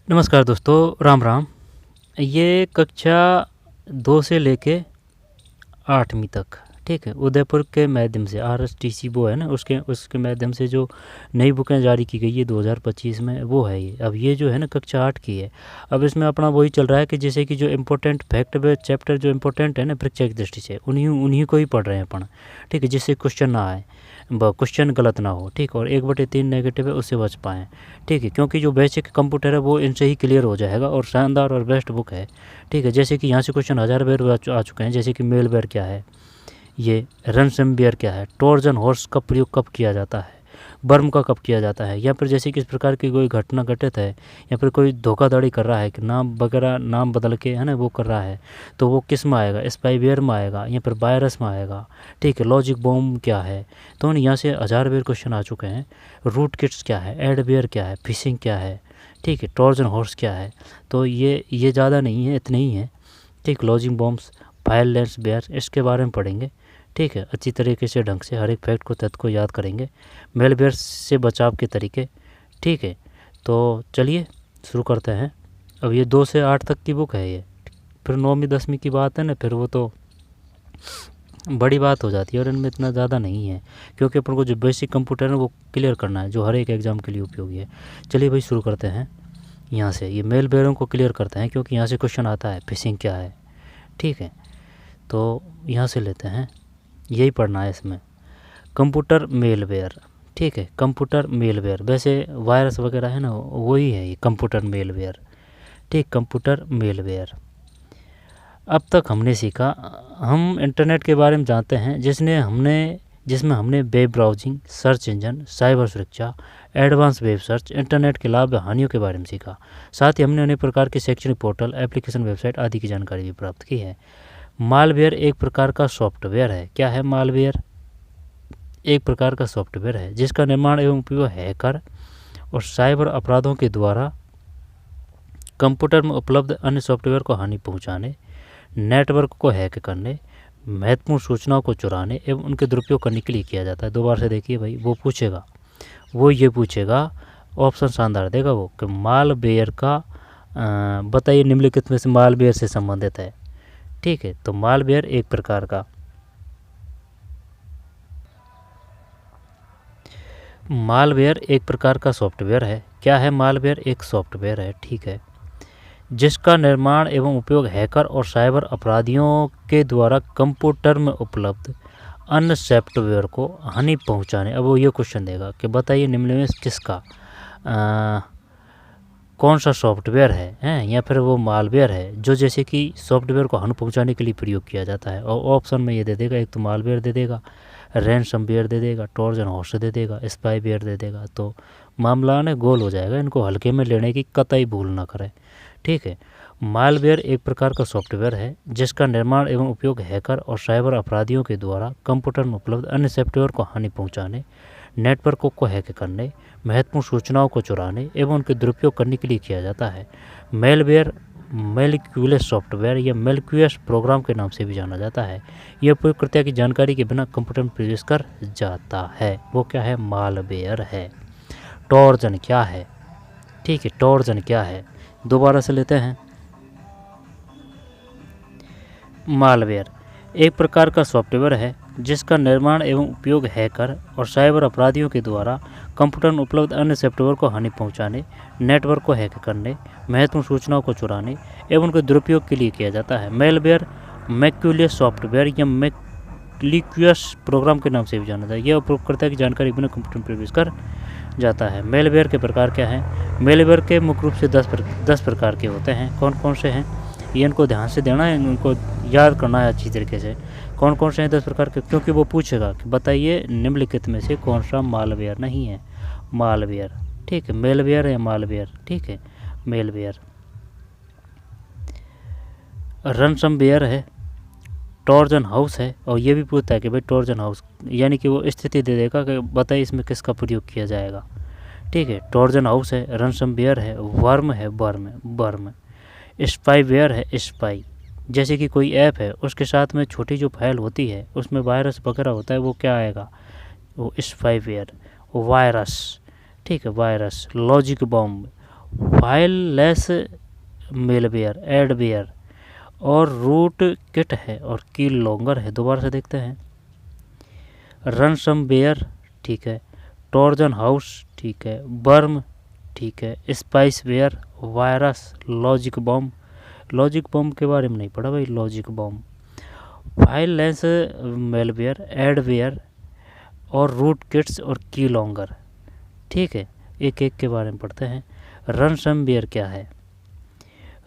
नमस्कार दोस्तों, राम राम। ये कक्षा 2 से लेके 8वीं तक, ठीक है, उदयपुर के माध्यम से RSTC वो है ना, उसके माध्यम से जो नई बुकें जारी की गई है 2025 में, वो है ये। अब ये जो है ना कक्षा 8 की है। अब इसमें अपना वही चल रहा है कि जैसे कि जो इम्पोर्टेंट फैक्ट चैप्टर जो इम्पोर्टेंट है ना परीक्षा की दृष्टि से, उन्हीं को ही पढ़ रहे हैं अपन, ठीक है, जिससे क्वेश्चन ना आए, क्वेश्चन गलत ना हो, ठीक, और 1/3 नेगेटिव है उससे बच पाएँ, ठीक है, क्योंकि जो बेसिक कंप्यूटर है वो इनसे ही क्लियर हो जाएगा और शानदार और बेस्ट बुक है, ठीक है। जैसे कि यहाँ से क्वेश्चन 1000 बार आ चुके हैं, जैसे कि मेलवेयर क्या है, ये रनसमवेयर क्या है, ट्रोजन हॉर्स का प्रयोग कब किया जाता है, बर्म का कब किया जाता है, या फिर जैसे किस प्रकार की कोई घटना घटित है या फिर कोई धोखाधड़ी कर रहा है कि नाम वगैरह नाम बदल के है ना वो कर रहा है, तो वो किस में आएगा, स्पाईवेयर में आएगा या फिर वायरस में आएगा, ठीक है। लॉजिक बॉम्ब क्या है, तो यहाँ से 1000 बार क्वेश्चन आ चुके हैं। रूट किट्स क्या है, एडवेयर क्या है, फिशिंग क्या है, ठीक है, ट्रोजन हॉर्स क्या है, तो ये ज़्यादा नहीं है, इतने ही हैं, ठीक। लॉजिक बॉम्ब्स, फाइल लेंस बेयर, इसके बारे में पढ़ेंगे, ठीक है, अच्छी तरीके से ढंग से हर एक फैक्ट को तथ्य को याद करेंगे, मेलवेयर से बचाव के तरीके, ठीक है। तो चलिए शुरू करते हैं। अब ये 2 से 8 तक की बुक है ये, फिर 9वीं 10वीं की बात है ना, फिर वो तो बड़ी बात हो जाती है और इनमें इतना ज़्यादा नहीं है, क्योंकि अपन को जो बेसिक कंप्यूटर है वो क्लियर करना है, जो हर एक एग्ज़ाम के लिए उपयोगी है। चलिए भाई शुरू करते हैं। यहाँ से ये मेलवेयरों को क्लियर करते हैं, क्योंकि यहाँ से क्वेश्चन आता है फिशिंग क्या है, ठीक है। तो यहाँ से लेते हैं, यही पढ़ना है इसमें, कंप्यूटर मेलवेयर, ठीक है, कंप्यूटर मेलवेयर। वैसे वायरस वगैरह है ना वही है ये कंप्यूटर मेलवेयर, ठीक, कंप्यूटर मेलवेयर। अब तक हमने सीखा, हम इंटरनेट के बारे में जानते हैं जिसमें हमने web browsing, search engine, cyber सुरक्षा, एडवांस वेब सर्च, इंटरनेट के लाभ व हानियों के बारे में सीखा। साथ ही हमने अनेक प्रकार के शैक्षणिक पोर्टल, एप्लीकेशन, वेबसाइट आदि की जानकारी भी प्राप्त की है। मालवेयर एक प्रकार का सॉफ्टवेयर है। क्या है मालवेयर? एक प्रकार का सॉफ्टवेयर है जिसका निर्माण एवं उपयोग हैकर और साइबर अपराधों के द्वारा कंप्यूटर में उपलब्ध अन्य सॉफ्टवेयर को हानि पहुंचाने, नेटवर्क को हैक करने, महत्वपूर्ण सूचनाओं को चुराने एवं उनके दुरुपयोग करने के लिए किया जाता है। दोबारा से देखिए भाई, वो ये पूछेगा, ऑप्शन शानदार देगा वो कि मालवेयर का बताइए निम्नलिखित में से मालवेयर से संबंधित है, ठीक है। तो मालवेयर एक प्रकार का सॉफ्टवेयर है। क्या है मालवेयर? एक सॉफ्टवेयर है, ठीक है, जिसका निर्माण एवं उपयोग हैकर और साइबर अपराधियों के द्वारा कंप्यूटर में उपलब्ध अन्य सॉफ्टवेयर को हानि पहुंचाने। अब वो ये क्वेश्चन देगा कि बताइए निम्न में किसका कौन सा सॉफ्टवेयर है, या फिर वो मालवेयर है जो जैसे कि सॉफ्टवेयर को हानि पहुंचाने के लिए प्रयोग किया जाता है। और ऑप्शन में ये दे देगा, एक तो मालवेयर दे देगा, रैनसमवेयर दे देगा, ट्रोजन हॉर्स दे देगा, स्पाईवेयर दे देगा। तो मामला ने गोल हो जाएगा, इनको हल्के में लेने की कतई भूल ना करें, ठीक है। मालवेयर एक प्रकार का सॉफ्टवेयर है जिसका निर्माण एवं उपयोग हैकर और साइबर अपराधियों के द्वारा कंप्यूटर में उपलब्ध अन्य सॉफ्टवेयर को हानि पहुंचाने, नेटवर्कों को हैक करने, महत्वपूर्ण सूचनाओं को चुराने एवं उनके दुरुपयोग करने के लिए किया जाता है। मेलवेयर मेलिक्यूलस सॉफ्टवेयर या मेलिक्यूलस प्रोग्राम के नाम से भी जाना जाता है। यह उपयोगकर्ता की जानकारी के बिना कंप्यूटर में प्रवेश कर जाता है। वो क्या है? मालवेयर है। ट्रोजन क्या है? ठीक है, ट्रोजन क्या है? दोबारा से लेते हैं। मालवेयर एक प्रकार का सॉफ्टवेयर है जिसका निर्माण एवं उपयोग हैकर और साइबर अपराधियों के द्वारा कंप्यूटर में उपलब्ध अन्य सॉफ्टवेयर को हानि पहुंचाने, नेटवर्क को हैक करने, महत्वपूर्ण सूचनाओं को चुराने एवं उनके दुरुपयोग के लिए किया जाता है। मेलवेयर मैक्यूलियस सॉफ्टवेयर या मैलिक्यूलस प्रोग्राम के नाम से भी जाना जाता है। यह उपयोगकर्ता की जानकारी बिना कंप्यूटर में प्रवेश कर जाता है। मेलवेयर के प्रकार क्या हैं? मेलवेयर के मुख्य रूप से 10 प्रकार के होते हैं। कौन कौन से हैं ये इनको ध्यान से देना है, इनको याद करना है अच्छी तरीके से। कौन कौन से हैं 10 प्रकार के, क्योंकि वो पूछेगा कि बताइए निम्नलिखित में से कौन सा मालवेयर नहीं है। मालवेयर, ठीक है, मेलवेयर है मालवेयर, ठीक है, मेलवेयर। रनसमवेयर है, ट्रोजन हाउस है, और ये भी पूछता है कि भाई ट्रोजन हाउस, यानी कि वो स्थिति दे देगा कि बताइए इसमें किसका प्रयोग किया जाएगा, ठीक है। ट्रोजन हाउस है, रनसमवेयर है, वर्म है, बर्म, स्पाईवेयर है, स्पाई, जैसे कि कोई ऐप है उसके साथ में छोटी जो फाइल होती है उसमें वायरस वगैरह होता है, वो क्या आएगा? वो स्पाईवेयर। वायरस, ठीक है, virus. Logic bomb, fileless malware, adware और रूट किट है और की लॉन्गर है। दोबारा से देखते हैं। रनसमवेयर, ठीक है, ट्रोजन हाउस, ठीक है, वर्म, ठीक है, spyware, virus, logic bomb. Logic bomb के बारे में नहीं पढ़ा भाई, logic bomb. Fileless malware, adware और रूट किट्स और की लॉन्गर, ठीक है। एक एक के बारे में पढ़ते हैं। रनसमवेयर क्या है?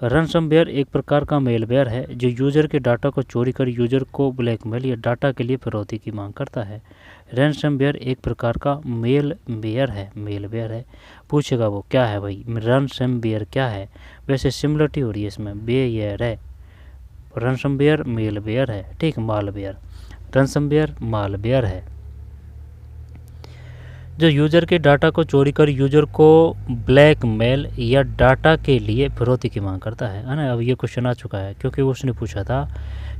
रनसमवेयर एक प्रकार का मेलवेयर है जो यूजर के डाटा को चोरी कर यूजर को ब्लैकमेल या डाटा के लिए फिरौती की मांग करता है। रनसमवेयर एक प्रकार का मेलवेयर है। पूछेगा वो क्या है भाई, रनसमवेयर क्या है? वैसे सिमिलरिटी हो रही है इसमें, वेयर है, रनसमवेयर मेलवेयर है, ठीक, मालवेयर। रनसमवेयर मालवेयर है जो यूजर के डाटा को चोरी कर यूजर को ब्लैकमेल या डाटा के लिए फिरौती की मांग करता है ना। अब ये क्वेश्चन आ चुका है क्योंकि उसने पूछा था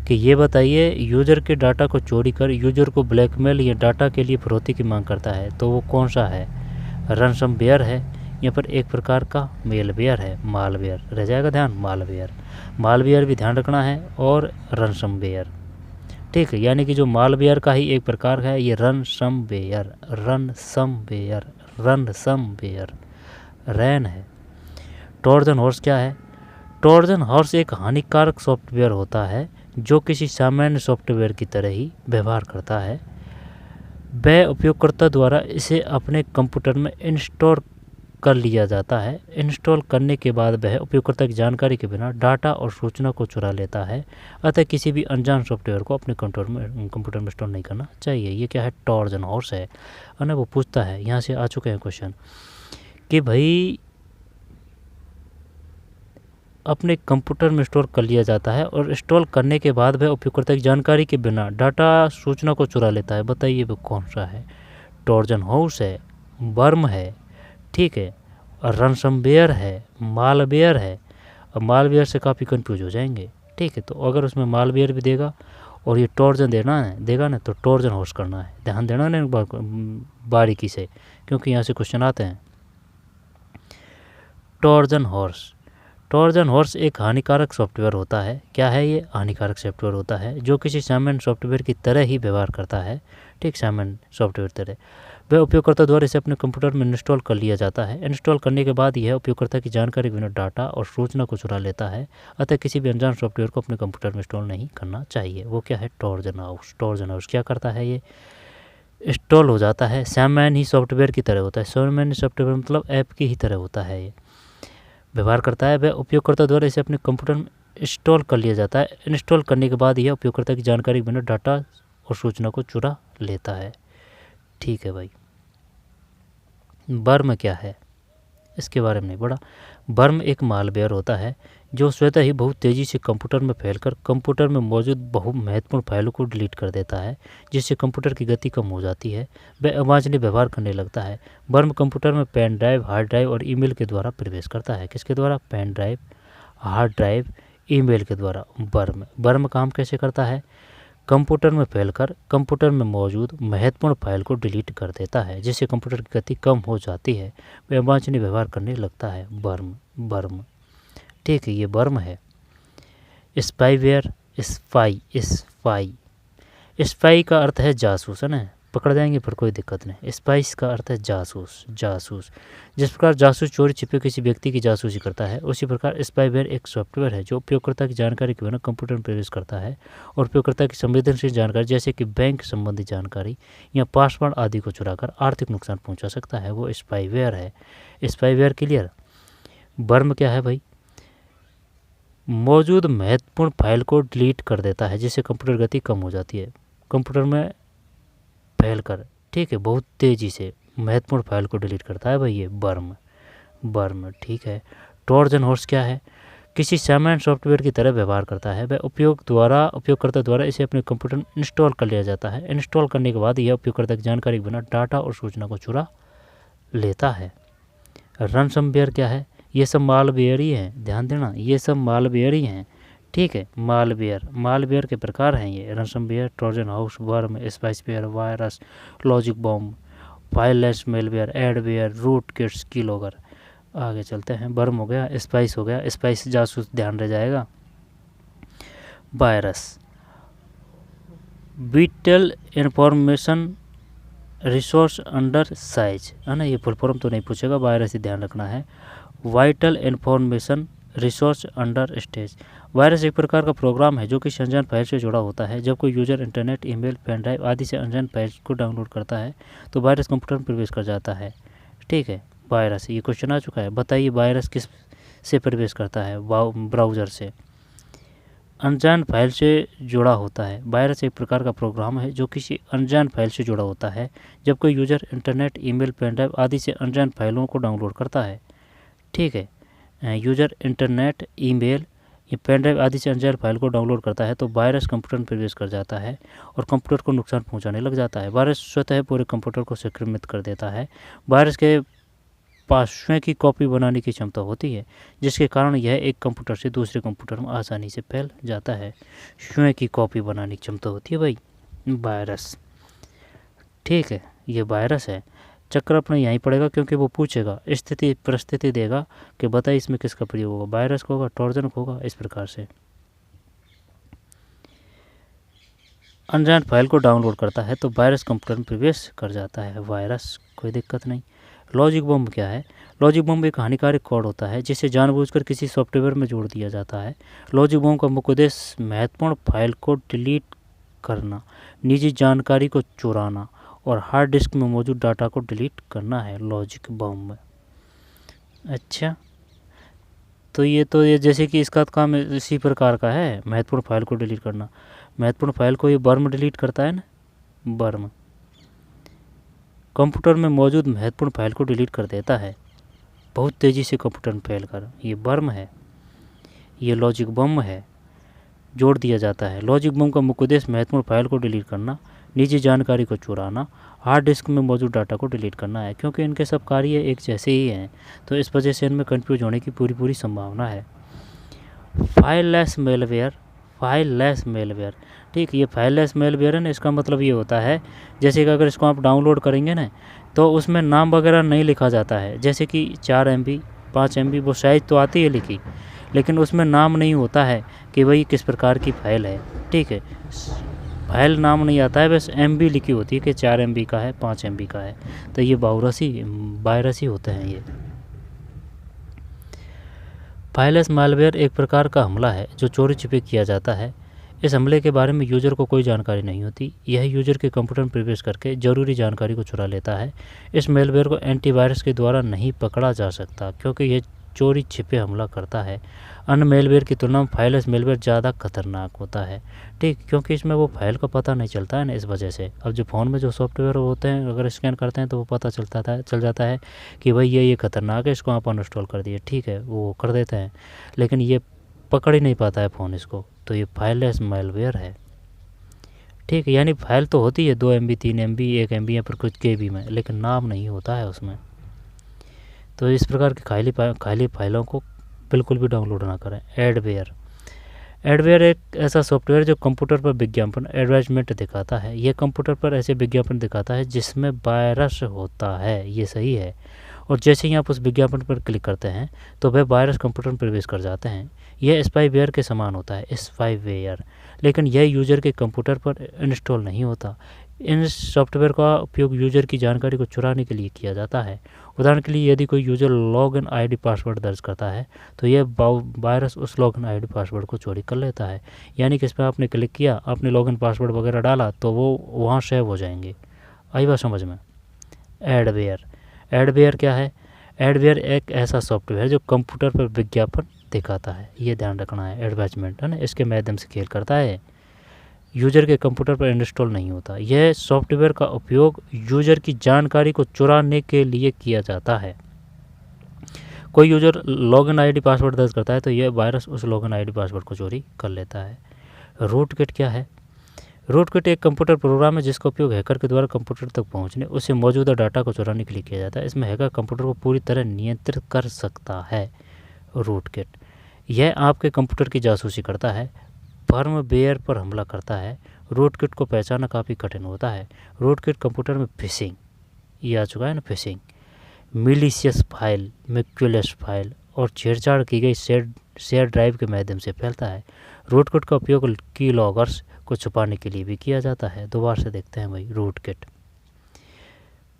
कि ये बताइए यूजर के डाटा को चोरी कर यूजर को ब्लैकमेल या डाटा के लिए फिरौती की मांग करता है, तो वो कौन सा है? रनसमवेयर है, यहाँ पर एक प्रकार का मेलवेयर है, मालवेयर। रह जाएगा ध्यान, मालवेयर भी ध्यान रखना है और रनसमवेयर, ठीक है। यानी कि जो मालवेयर का ही एक प्रकार है ये रनसमवेयर रैन है। ट्रोजन हॉर्स क्या है? ट्रोजन हॉर्स एक हानिकारक सॉफ्टवेयर होता है जो किसी सामान्य सॉफ्टवेयर की तरह ही व्यवहार करता है। वह उपयोगकर्ता द्वारा इसे अपने कंप्यूटर में इंस्टॉल कर लिया जाता है। इंस्टॉल करने के बाद वह उपयोगकर्ता की जानकारी के बिना डाटा और सूचना को चुरा लेता है। अतः किसी भी अनजान सॉफ्टवेयर को अपने कंप्यूटर में इंस्टॉल नहीं करना चाहिए। ये क्या है? ट्रोजन हॉर्स है ना। वो पूछता है, यहाँ से आ चुके हैं क्वेश्चन कि भाई अपने कंप्यूटर में स्टोर कर लिया जाता है और इंस्टॉल करने के बाद वह उपयोगकर्ता की जानकारी के बिना डाटा सूचना को चुरा लेता है। बताइए वो कौन सा है? ट्रोजन हाउस है, वर्म है, ठीक है, रनसमवेयर है, मालवेयर है। अब मालवेयर से काफ़ी कंफ्यूज हो जाएंगे, ठीक है। तो अगर उसमें मालवेयर भी देगा और ये ट्रोजन देगा ना तो ट्रोजन हॉर्स करना है। ध्यान देना ना एक बार बारीकी से, क्योंकि यहाँ से क्वेश्चन आते हैं। ट्रोजन हॉर्स एक हानिकारक सॉफ्टवेयर होता है। क्या है ये? हानिकारक सॉफ्टवेयर होता है जो किसी सामान्य सॉफ्टवेयर की तरह ही व्यवहार करता है, ठीक, सामान्य सॉफ्टवेयर तरह। वह उपयोगकर्ता द्वारा इसे अपने कंप्यूटर में इंस्टॉल कर लिया जाता है। इंस्टॉल करने के बाद यह उपयोगकर्ता की जानकारी के बिना डाटा और सूचना को चुरा लेता है। अतः किसी भी अनजान सॉफ्टवेयर को अपने कंप्यूटर में इंस्टॉल नहीं करना चाहिए। वो क्या है? ट्रोजन हाउस क्या करता है? ये इंस्टॉल हो जाता है, सामान्य सॉफ्टवेयर की तरह होता है। सामान्य सॉफ्टवेयर मतलब ऐप की ही तरह होता है, ये व्यवहार करता है। वह उपयोगकर्ता द्वारा इसे अपने कंप्यूटर में इंस्टॉल कर लिया जाता है। इंस्टॉल करने के बाद यह उपयोगकर्ता की जानकारी के बिना डाटा और सूचना को चुरा लेता है, ठीक है भाई। वर्म क्या है? इसके बारे में नहीं पढ़ा। वर्म एक मालवेयर होता है जो स्वतः ही बहुत तेज़ी से कंप्यूटर में फैलकर कंप्यूटर में मौजूद बहुत महत्वपूर्ण फाइलों को डिलीट कर देता है, जिससे कंप्यूटर की गति कम हो जाती है। वह अवांछनीय व्यवहार करने लगता है। वर्म कंप्यूटर में पेन ड्राइव, हार्ड ड्राइव और ईमेल के द्वारा प्रवेश करता है। किसके द्वारा? Pen drive, hard drive, email के द्वारा। वर्म काम कैसे करता है? कंप्यूटर में फैलकर कंप्यूटर में मौजूद महत्वपूर्ण फाइल को डिलीट कर देता है, जिससे कंप्यूटर की गति कम हो जाती है। वह अवांछनीय व्यवहार करने लगता है। वर्म, ठीक है, ये वर्म है। स्पाईवेयर, स्पाई का अर्थ है जासूस, है ना, पकड़ जाएंगे पर कोई दिक्कत नहीं। स्पाइस का अर्थ है जासूस। जिस प्रकार जासूस चोरी छिपे किसी व्यक्ति की जासूसी करता है, उसी प्रकार स्पाईवेयर एक सॉफ्टवेयर है जो उपयोगकर्ता की जानकारी के बिना कंप्यूटर में प्रवेश करता है और उपयोगकर्ता की संवेदनशील जानकारी जैसे कि बैंक संबंधी जानकारी या पासवर्ड आदि को चुराकर आर्थिक नुकसान पहुंचा सकता है। वो स्पाईवेयर है। Spyware clear. वर्म क्या है भाई? मौजूद महत्वपूर्ण फाइल को डिलीट कर देता है, जिससे कंप्यूटर गति कम हो जाती है। कंप्यूटर में फैलकर, ठीक है, बहुत तेज़ी से महत्वपूर्ण फाइल को डिलीट करता है भाई, ये वर्म, ठीक है। ट्रोजन हॉर्स क्या है? किसी सामान्य सॉफ्टवेयर की तरह व्यवहार करता है। वह उपयोगकर्ता द्वारा इसे अपने कंप्यूटर में इंस्टॉल कर लिया जाता है। इंस्टॉल करने के बाद यह उपयोगकर्ता की जानकारी के बिना डाटा और सूचना को चुरा लेता है। रनसमवेयर क्या है? ये सब मालवेयर ही हैं, ध्यान देना, ये सब मालवेयर ही हैं, ठीक है। मालवेयर के प्रकार हैं ये: ransomware, Trojan horse, worm, spyware, virus, logic bomb, fileless malware, adware, root kits, keylogger. आगे चलते हैं। बर्म हो गया, स्पाइस हो गया, स्पाइस जासूस ध्यान रह जाएगा। Virus, whittle information resource under size, है ना, ये फुल फॉर्म तो नहीं पूछेगा, वायरस ही ध्यान रखना है। Vital information resource under stage, virus एक प्रकार का प्रोग्राम है जो कि अनजान फाइल से जुड़ा होता है। जब कोई user internet, email, pen drive आदि से अनजान फाइल को डाउनलोड करता है तो वायरस कंप्यूटर में प्रवेश कर जाता है। ठीक है, वायरस, ये क्वेश्चन आ चुका है। बताइए वायरस किस से प्रवेश करता है? ब्राउज़र से। अनजान फाइल से जुड़ा होता है, वायरस एक प्रकार का प्रोग्राम है जो किसी अनजान फाइल से जुड़ा होता है। जब कोई user internet, email, pen drive आदि से अनजान फाइलों को डाउनलोड करता है। ठीक है, यूजर इंटरनेट, ईमेल या पेन ड्राइव आदि से अनजान फाइल को डाउनलोड करता है तो वायरस कंप्यूटर में प्रवेश कर जाता है और कंप्यूटर को नुकसान पहुंचाने लग जाता है। वायरस स्वतः पूरे कंप्यूटर को संक्रमित कर देता है। वायरस के पास स्वयं की कॉपी बनाने की क्षमता होती है, जिसके कारण यह एक कंप्यूटर से दूसरे कंप्यूटर में आसानी से फैल जाता है। स्वयं की कॉपी बनाने की क्षमता होती है भाई वायरस। ठीक है, ये वायरस है। चक्कर अपना यहीं पड़ेगा क्योंकि वो पूछेगा, स्थिति परिस्थिति देगा कि बताइए इसमें किसका प्रयोग होगा, वायरस का होगा, ट्रोजन का होगा, इस प्रकार से। अनजान फाइल को डाउनलोड करता है तो वायरस कंप्यूटर में प्रवेश कर जाता है। वायरस, कोई दिक्कत नहीं। लॉजिक बम क्या है? लॉजिक बम एक हानिकारक कोड होता है जिसे जानबूझकर किसी सॉफ्टवेयर में जोड़ दिया जाता है। लॉजिक बम का मुख्य उद्देश्य महत्वपूर्ण फाइल को डिलीट करना, निजी जानकारी को चुराना और हार्ड डिस्क में मौजूद डाटा को डिलीट करना है लॉजिक बम में। अच्छा, तो ये जैसे कि इसका काम इसी प्रकार का है, महत्वपूर्ण फाइल को डिलीट करना। महत्वपूर्ण फाइल को ये बर्म डिलीट करता है ना, बर्म कंप्यूटर में मौजूद महत्वपूर्ण फाइल को डिलीट कर देता है बहुत तेज़ी से कंप्यूटर में फैल कर। ये बर्म है, ये लॉजिक बम है, जोड़ दिया जाता है। लॉजिक बम का मुख्य उद्देश्य महत्वपूर्ण फाइल को डिलीट करना, निजी जानकारी को चुराना, हार्ड डिस्क में मौजूद डाटा को डिलीट करना है। क्योंकि इनके सब कार्य एक जैसे ही हैं तो इस वजह से इनमें कंफ्यूज होने की पूरी संभावना है। फाइललेस मेलवेयर, फाइललेस मेलवेयर। ठीक, ये फाइललेस मेलवेयर है ना, इसका मतलब ये होता है जैसे कि अगर इसको आप डाउनलोड करेंगे ना तो उसमें नाम वगैरह नहीं लिखा जाता है। जैसे कि 4 MB 5 MB वो साइज तो आती है लिखी, लेकिन उसमें नाम नहीं होता है कि भाई किस प्रकार की फ़ाइल है। ठीक है, फाइल नाम नहीं आता है, बस MB लिखी होती है कि 4 MB का है, 5 MB का है। तो ये वायरस ही होते हैं ये। फाइललेस मालवेयर एक प्रकार का हमला है जो चोरी छिपे किया जाता है। इस हमले के बारे में यूज़र को कोई जानकारी नहीं होती। यह यूज़र के कंप्यूटर में प्रवेश करके ज़रूरी जानकारी को चुरा लेता है। इस मेलवेयर को एंटीवायरस के द्वारा नहीं पकड़ा जा सकता क्योंकि यह चोरी छिपे हमला करता है। अन्य मेलवेयर की तुलना में फाइललेस मेलवेयर ज़्यादा खतरनाक होता है। ठीक, क्योंकि इसमें वो फाइल का पता नहीं चलता है ना, इस वजह से। अब जो फ़ोन में जो सॉफ्टवेयर होते हैं अगर स्कैन करते हैं तो वो पता चल जाता है कि भाई ये खतरनाक है, इसको आप अनइंस्टॉल कर दिए। ठीक है, वो कर देते हैं, लेकिन ये पकड़ ही नहीं पाता है फ़ोन इसको। तो ये फाइललेस मेलवेयर है। ठीक है, यानी फाइल तो होती है 2 MB 3 MB 1 MB या फिर कुछ KB में, लेकिन नाम नहीं होता है उसमें। तो इस प्रकार की खाली फाइलों को बिल्कुल भी डाउनलोड ना करें। एडवेयर एक ऐसा सॉफ्टवेयर जो कंप्यूटर पर विज्ञापन एडवर्टाइजमेंट दिखाता है। यह कंप्यूटर पर ऐसे विज्ञापन दिखाता है जिसमें वायरस होता है, ये सही है। और जैसे ही आप उस विज्ञापन पर क्लिक करते हैं तो वह वायरस कंप्यूटर में प्रवेश कर जाते हैं। यह स्पाईवेयर के समान होता है, स्पाईवेयर, लेकिन यह यूज़र के कंप्यूटर पर इंस्टॉल नहीं होता। इन सॉफ्टवेयर का उपयोग यूज़र की जानकारी को चुराने के लिए किया जाता है। उदाहरण के लिए यदि कोई यूज़र लॉगिन ID पासवर्ड दर्ज करता है तो यह वायरस उस लॉगिन ID पासवर्ड को चोरी कर लेता है। यानी कि इस पर आपने क्लिक किया, आपने लॉगिन पासवर्ड वगैरह डाला तो वो वहाँ सेव हो जाएंगे। आई बात समझ में? एडवेयर क्या है? एडवेयर एक ऐसा सॉफ्टवेयर जो कंप्यूटर पर विज्ञापन दिखाता है, ये ध्यान रखना है। एडवर्टाइजमेंट है ना, इसके माध्यम से खेल करता है, यूज़र के कंप्यूटर पर इंस्टॉल नहीं होता। यह सॉफ्टवेयर का उपयोग यूज़र की जानकारी को चुराने के लिए किया जाता है। कोई यूज़र लॉगिन ID पासवर्ड दर्ज करता है तो यह वायरस उस लॉगिन ID पासवर्ड को चोरी कर लेता है। रूटकिट क्या है? रूटकिट एक कंप्यूटर प्रोग्राम है जिसका उपयोग हैकर के द्वारा कंप्यूटर तक पहुंचने, उससे मौजूदा डाटा को चुराने के लिए किया जाता है। इसमें हैकर कंप्यूटर को पूरी तरह नियंत्रित कर सकता है। रूटकिट यह आपके कंप्यूटर की जासूसी करता है, फर्मवेयर पर हमला करता है। रूटकिट को पहचानना काफ़ी कठिन होता है। रूटकिट कंप्यूटर में फिशिंग, ये आ चुका है ना, फिशिंग मिलीशियस फाइल, मैक्यूलेस फाइल और छेड़छाड़ की गई शेयर ड्राइव के माध्यम से फैलता है। रूटकिट का उपयोग की लॉगर्स को छुपाने के लिए भी किया जाता है। दोबारा से देखते हैं भाई रूटकिट।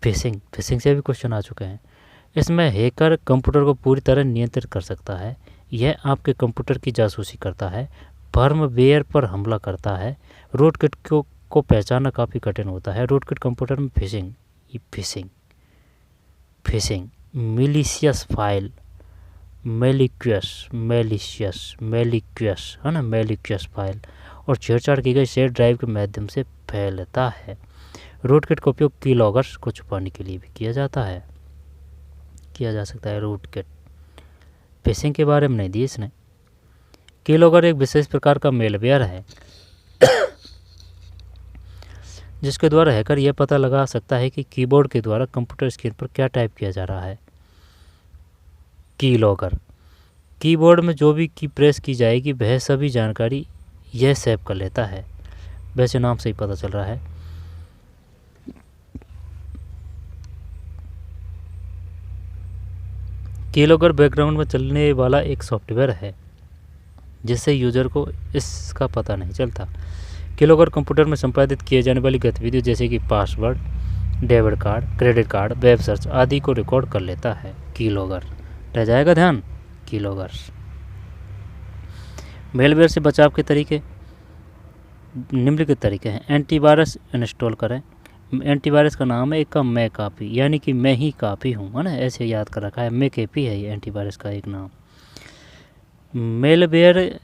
फिशिंग से भी क्वेश्चन आ चुके हैं। इसमें हैकर कंप्यूटर को पूरी तरह नियंत्रित कर सकता है। यह आपके कंप्यूटर की जासूसी करता है, फर्मवेयर पर हमला करता है। रूटकिट को पहचानना काफ़ी कठिन होता है। रूटकिट कंप्यूटर में फिशिंग, मिलीशियस फाइल, मैलिशियस है ना, मैलिशियस फाइल और छेड़छाड़ की गई शेयर ड्राइव के माध्यम से फैलता है। रूटकिट का उपयोग कीलॉगर्स को छुपाने के लिए भी किया जा सकता है। रूटकिट फिशिंग के बारे में नहीं दी इसने। कीलॉगर एक विशेष प्रकार का मेलवेयर है जिसके द्वारा हैकर यह पता लगा सकता है कि कीबोर्ड के द्वारा कंप्यूटर स्क्रीन पर क्या टाइप किया जा रहा है। कीलॉगर कीबोर्ड में जो भी की प्रेस की जाएगी वह सभी जानकारी यह सेव कर लेता है। वैसे नाम से ही पता चल रहा है। कीलॉगर बैकग्राउंड में चलने वाला एक सॉफ्टवेयर है जिससे यूजर को इसका पता नहीं चलता। कीलॉगर कंप्यूटर में संपादित किए जाने वाली गतिविधियों जैसे कि password, debit card, credit card, web search आदि को रिकॉर्ड कर लेता है। कीलॉगर रह जाएगा ध्यान। कीलॉगर्स मेलवेयर से बचाव के तरीके निम्नलिखित तरीके हैं। एंटीवायरस इंस्टॉल करें। एंटीवायरस का नाम है एक का मैं काफ़ी, यानी कि मैं ही काफ़ी हूँ, है ना, ऐसे याद कर रखा है। मैं केपी है ये एंटीवायरस का एक नाम। मेलवेयर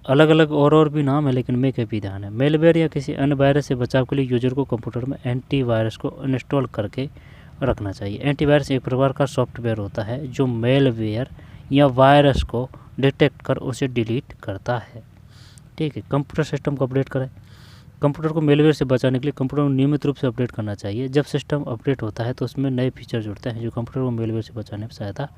अलग अलग और भी नाम है, लेकिन मैं केपी ध्यान है। मेलवेयर या किसी अन्य वायरस से बचाव के लिए यूजर को कंप्यूटर में एंटीवायरस को इंस्टॉल करके रखना चाहिए। एंटीवायरस एक प्रकार का सॉफ्टवेयर होता है जो मेलवेयर या वायरस को डिटेक्ट कर उसे डिलीट करता है। ठीक है। कंप्यूटर सिस्टम को अपडेट करें। कंप्यूटर को मेलवेयर से बचाने के लिए कंप्यूटर को नियमित रूप से अपडेट करना चाहिए। जब सिस्टम अपडेट होता है तो उसमें नए फीचर जुड़ते हैं जो कंप्यूटर को मेलवेयर से बचाने में सहायता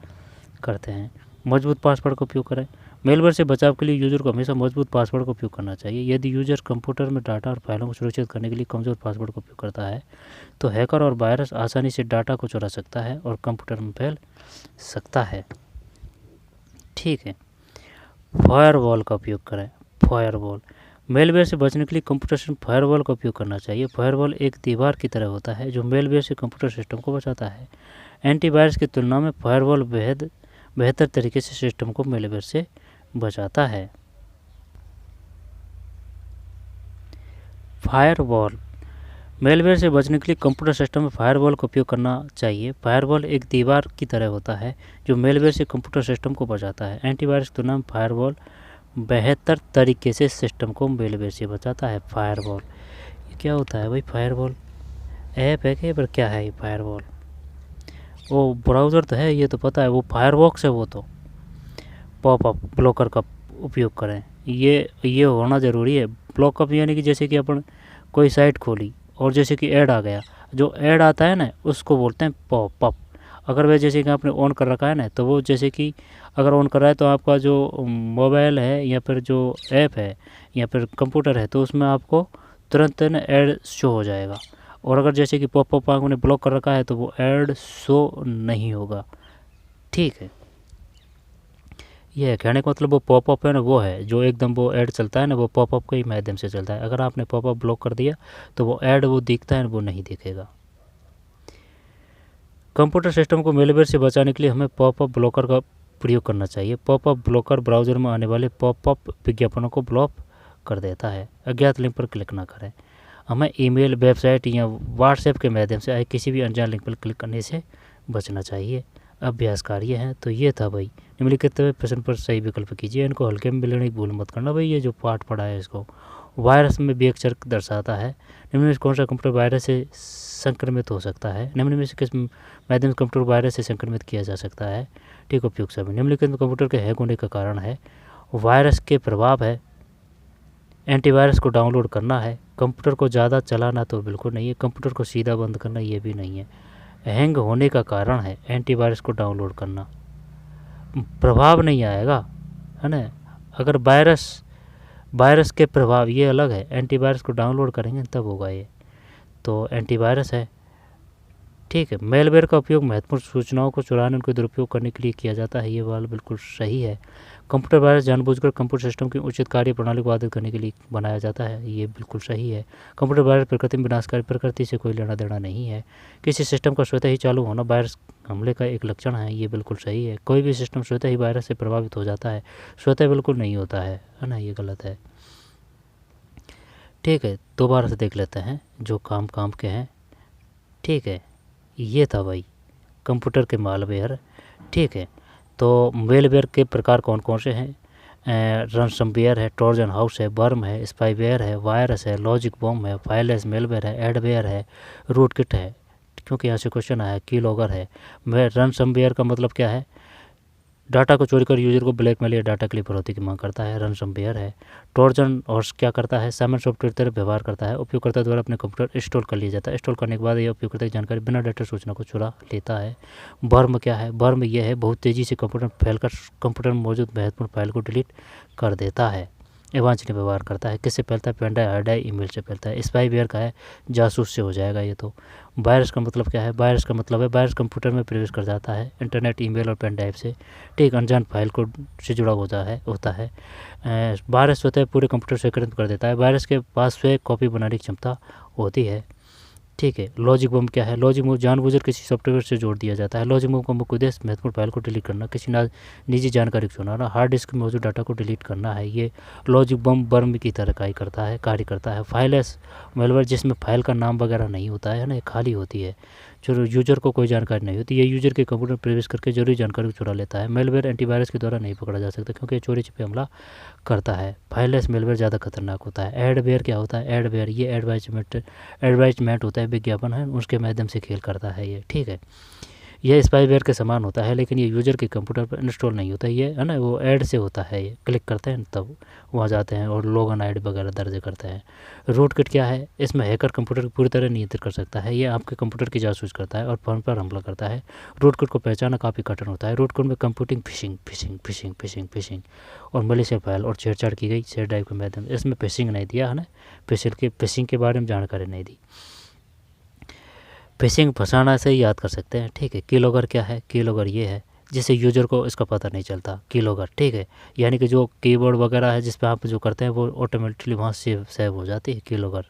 करते हैं। मजबूत पासवर्ड का उपयोग करें। मेलवेयर से बचाव के लिए यूजर को हमेशा मजबूत पासवर्ड का उपयोग करना चाहिए। यदि यूजर कंप्यूटर में डाटा और फाइलों को सुरक्षित करने के लिए कमज़ोर पासवर्ड का उपयोग करता है तो हैकर और वायरस आसानी से डाटा को चुरा सकता है और कंप्यूटर में फैल सकता है। ठीक है। फायरवॉल का उपयोग करें। फायरवॉल मेलवेयर से बचने के लिए कंप्यूटर सिस्टम फायरवॉल का उपयोग करना चाहिए। फायरवॉल एक दीवार की तरह होता है जो मेलवेयर से कंप्यूटर सिस्टम को बचाता है। एंटीवायरस की तुलना में फायरवॉल बेहतर तरीके से सिस्टम को मेलवेयर से बचाता है। फायरवॉल मेलवेयर से बचने के लिए कंप्यूटर सिस्टम में फायरवॉल का उपयोग करना चाहिए। फायरवॉल एक दीवार की तरह होता है जो मेलवेयर से कंप्यूटर सिस्टम को बचाता है। एंटीवायरस की तुलना में फायरवॉल बेहतर तरीके से सिस्टम को मेलवेयर से बचाता है। फायरवॉल ये क्या होता है भाई? फायरवॉल ऐप है क्या, पर क्या है ये फायरवॉल? वो ब्राउज़र तो है, ये तो पता है। वो फायरवॉक्स है, वो तो पॉपअप ब्लॉकर का उपयोग करें। ये होना ज़रूरी है। ब्लॉकअप यानी कि जैसे कि अपन कोई साइट खोली और जैसे कि ऐड आ गया, जो ऐड आता है ना उसको बोलते हैं पॉपअप। अगर वह जैसे कि आपने ऑन कर रखा है ना, तो वो जैसे कि अगर ऑन कर रहा है तो आपका जो मोबाइल है या फिर जो ऐप है या फिर कंप्यूटर है तो उसमें आपको तुरंत ना ऐड शो हो जाएगा। और अगर जैसे कि पॉपअप आपने ब्लॉक कर रखा है तो वो ऐड शो नहीं होगा। ठीक है। ये कहने का मतलब वो पॉपअप है ना, वो है जो एकदम वो ऐड चलता है ना, वो पॉपअप के ही माध्यम से चलता है। अगर आपने पॉपअप ब्लॉक कर दिया तो वो ऐड वो दिखता है, वो नहीं दिखेगा। कंप्यूटर सिस्टम को मेलवेयर से बचाने के लिए हमें पॉपअप ब्लॉकर का प्रयोग करना चाहिए। पॉपअप ब्लॉकर ब्राउज़र में आने वाले पॉपअप विज्ञापनों को ब्लॉक कर देता है। अज्ञात लिंक पर क्लिक ना करें। हमें ईमेल, वेबसाइट या व्हाट्सएप के माध्यम से आए किसी भी अनजान लिंक पर क्लिक करने से बचना चाहिए। अभ्यास कार्य है तो ये था भाई। निम्नलिखित प्रश्न पर सही विकल्प कीजिए। इनको हल्के में लेने की भूल मत करना भाई। ये जो पाठ पढ़ा है इसको वायरस में भी अक्षर दर्शाता है। निम्न में कौन सा कंप्यूटर वायरस से संक्रमित हो सकता है? निम्न में से किस माध्यम से कंप्यूटर वायरस से संक्रमित किया जा सकता है? ठीक उपयुक्त सभी। निम्नलिखित में कंप्यूटर के हैक होने का कारण है वायरस के प्रभाव है, एंटीवायरस को डाउनलोड करना है, कंप्यूटर को ज़्यादा चलाना तो बिल्कुल नहीं है, कंप्यूटर को सीधा बंद करना ये भी नहीं है। हैंग होने का कारण है एंटीवायरस को डाउनलोड करना। प्रभाव नहीं आएगा, है ना। अगर वायरस के प्रभाव ये अलग है, एंटीवायरस को डाउनलोड करेंगे तब होगा ये। तो एंटीवायरस है ठीक है। मेलवेयर का उपयोग महत्वपूर्ण सूचनाओं को चुराने, उनके दुरुपयोग करने के लिए किया जाता है। ये वाला बिल्कुल सही है। कंप्यूटर वायरस जानबूझकर कंप्यूटर सिस्टम की उचित कार्य प्रणाली को बाधित करने के लिए बनाया जाता है। ये बिल्कुल सही है। कंप्यूटर वायरस प्रकृति में विनाशकारी, प्रकृति से कोई लेना देना नहीं है। किसी सिस्टम का स्वतः ही चालू होना वायरस हमले का एक लक्षण है। ये बिल्कुल सही है। कोई भी सिस्टम स्वतः ही वायरस से प्रभावित हो जाता है, स्वतः बिल्कुल नहीं होता है ना, ये गलत है। ठीक है, दोबारा से देख लेते हैं जो काम के हैं। ठीक है, ये था भाई कंप्यूटर के मालवेयर। ठीक है, तो मेलवेयर के प्रकार कौन कौन से हैं? रनसमवेयर है, ट्रोजन हाउस है, वर्म है, स्पाईवेयर है, वायरस है, लॉजिक बॉम्ब है, फाइललेस मेलवेयर है, एडवेयर है, रूटकिट है। क्योंकि यहाँ से क्वेश्चन आया, कीलॉगर है। रनसमवेयर का मतलब क्या है? डाटा को चोरी कर यूजर को ब्लैकमेल या डाटा के लिए फिरौती की मांग करता है, रनसमवेयर है। ट्रोजन हॉर्स क्या करता है? सामान्य सॉफ्टवेयर तरह व्यवहार करता है। उपयोगकर्ता द्वारा अपने कंप्यूटर इंस्टॉल कर लिया जाता है। इंस्टॉल करने के बाद यह उपयोगकर्ता की जानकारी बिना डाटा सूचना को चुरा लेता है। वर्म क्या है? वर्म यह है बहुत तेज़ी से कंप्यूटर फैलकर कंप्यूटर में मौजूद महत्वपूर्ण फाइल को डिलीट कर देता है। अवांछनीय व्यवहार करता है। किससे फैलता है? Pen drive, hard drive, email से फैलता है। स्पाईवेयर का है जासूस से हो जाएगा ये तो। वायरस का मतलब क्या है? वायरस का मतलब है वायरस कंप्यूटर में प्रवेश कर जाता है इंटरनेट, ईमेल और पेन ड्राइव से। ठीक, अनजान फाइल को से जुड़ा होता है। वायरस स्वतः पूरे कंप्यूटर से संक्रमित कर देता है। वायरस के पास स्वयं कॉपी बनाने की क्षमता होती है। ठीक है, लॉजिक बम क्या है? लॉजिक बम जानबूझकर किसी सॉफ्टवेयर से जोड़ दिया जाता है। लॉजिक बम का मुख्य उद्देश्य महत्वपूर्ण फाइल को डिलीट करना, किसी निजी जानकारी को चुराना, हार्ड डिस्क में मौजूद डाटा को डिलीट करना है। ये लॉजिक बम वर्म की तरह कार्य करता है। फाइललेस मेलवेयर जिसमें फाइल का नाम वगैरह नहीं होता है ना, खाली होती है, जो यूजर को कोई जानकारी नहीं होती। ये यूजर के कंप्यूटर में प्रवेश करके जरूरी जानकारी को चुरा लेता है। मेलवेयर एंटीवायरस के द्वारा नहीं पकड़ा जा सकता क्योंकि चोरी छिपे हमला करता है। फाइललेस मेलवेयर ज़्यादा खतरनाक होता है। एडवेयर क्या होता है? एडवेयर ये एडवर्टाइजमेंट होता है, विज्ञापन है, उसके माध्यम से खेल करता है ये। ठीक है, यह स्पाईवेयर के समान होता है लेकिन ये यूजर के कंप्यूटर पर इंस्टॉल नहीं होता है। ये है ना, वो ऐड से होता है। ये क्लिक करते हैं तब वहाँ जाते हैं और लॉगिन आईडी वगैरह दर्ज करते हैं। रूटकिट क्या है? इसमें हैकर कंप्यूटर को पूरी तरह नियंत्रित कर सकता है। ये आपके कंप्यूटर की जासूस करता है और फोन पर हमला करता है। रूटकिट को पहचानना काफ़ी कठिन होता है। रूटकिट में कंप्यूटिंग फिशिंग और मलेशिया फाइल और छेड़छाड़ की गई शेयर ड्राइव के माध्यम से। इसमें फिशिंग नहीं दिया है ना, फिशिंग के बारे में जानकारी नहीं दी। फिशिंग फंसाना से ही याद कर सकते हैं। ठीक है, कीलॉगर क्या है? कीलॉगर ये है जिससे यूजर को इसका पता नहीं चलता। कीलॉगर, ठीक है, यानी कि जो कीबोर्ड वगैरह है जिस पे आप जो करते हैं वो ऑटोमेटिकली वहाँ सेव हो जाती है। कीलॉगर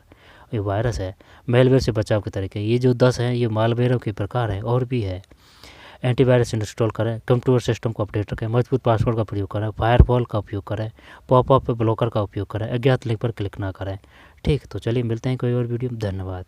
ये वायरस है। मेलवेयर से बचाव के तरीके ये जो 10 हैं ये मालवेयरों के प्रकार हैं, और भी है। एंटीवायरस इंस्टॉल करें, कंप्यूटर सिस्टम को अपडेट रखें, मजबूत पासवर्ड का प्रयोग करें, फायरवॉल का उपयोग करें, पॉपअप ब्लॉकर का उपयोग करें, अज्ञात लिंक पर क्लिक ना करें। ठीक, तो चलिए मिलते हैं कोई और वीडियो में। धन्यवाद।